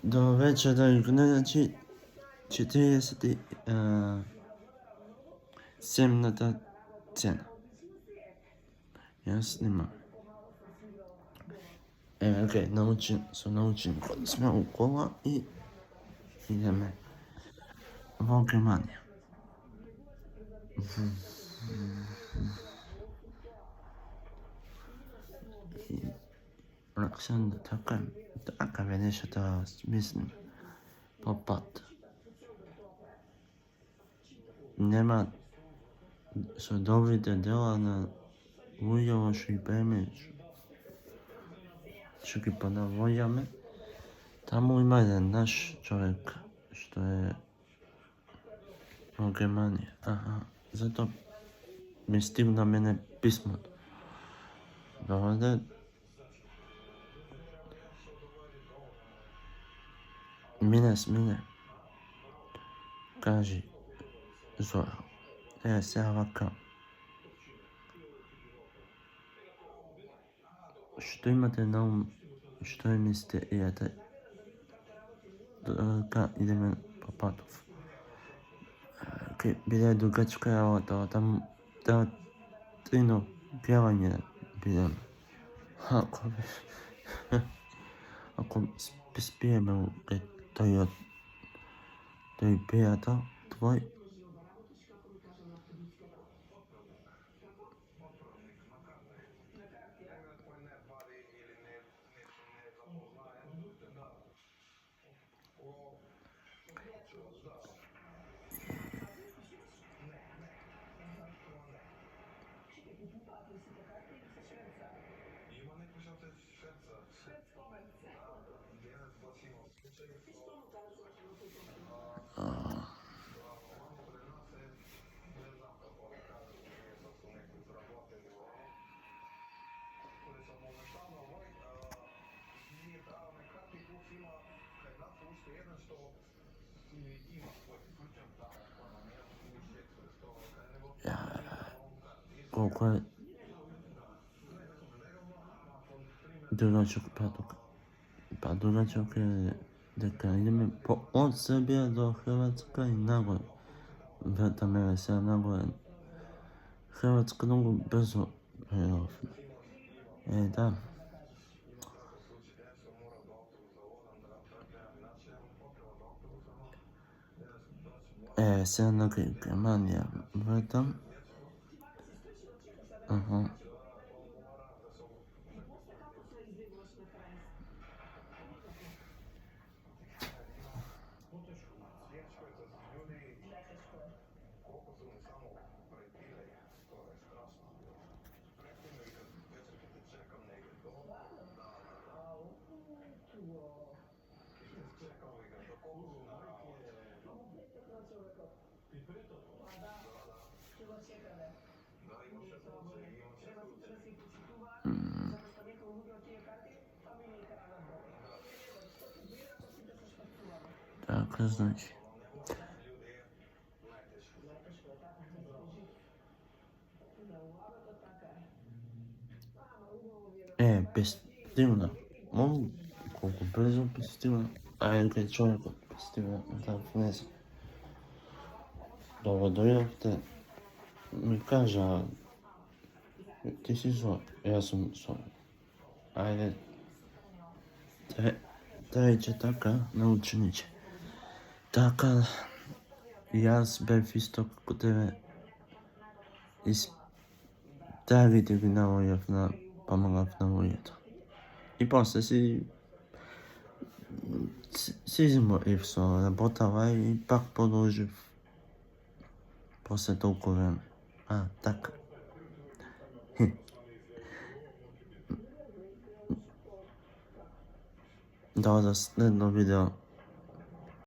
До вечера и значи 47-ната цена. Јас снимам. Окей, научим кога сме у кола и идеме во Германија. Роксана, така ведеше да смислим по пат. Нема со добрите дела на луѓето што ги преме, што ги понавоѓаме. Таму има еден наш човек што е во Германија. Зато ми стигна мене писмото. Доведе Мине. Кажи, Зора. Сега вака. Што имате на ум, што е мислите идете? Идеме по патов. Биде дугачка работа, таму треба 3 пјевање бидеме. Ако спиеме тој пријател твој, колко е дугачок паток. Па дугачок е дека идеме од Србија до Хрватска и нагоре. Вратаме сега нагоре. Хрватска многу брзо прејавме. Да. Сега на Германија вратам. Така, значи. Пестивна. Колку брзо пестивна. Кај човекот пестивна, да внесе. Добро дојдовте. Ми кажа, ти си Зор, јас сум Зор. Ајде. Трајче така, научениче. Така, јас бев исто како тебе. Старите ги навојав помагав на луѓето. И после си изморив со работава и пак продолжив после толку време. Така. До следно видео.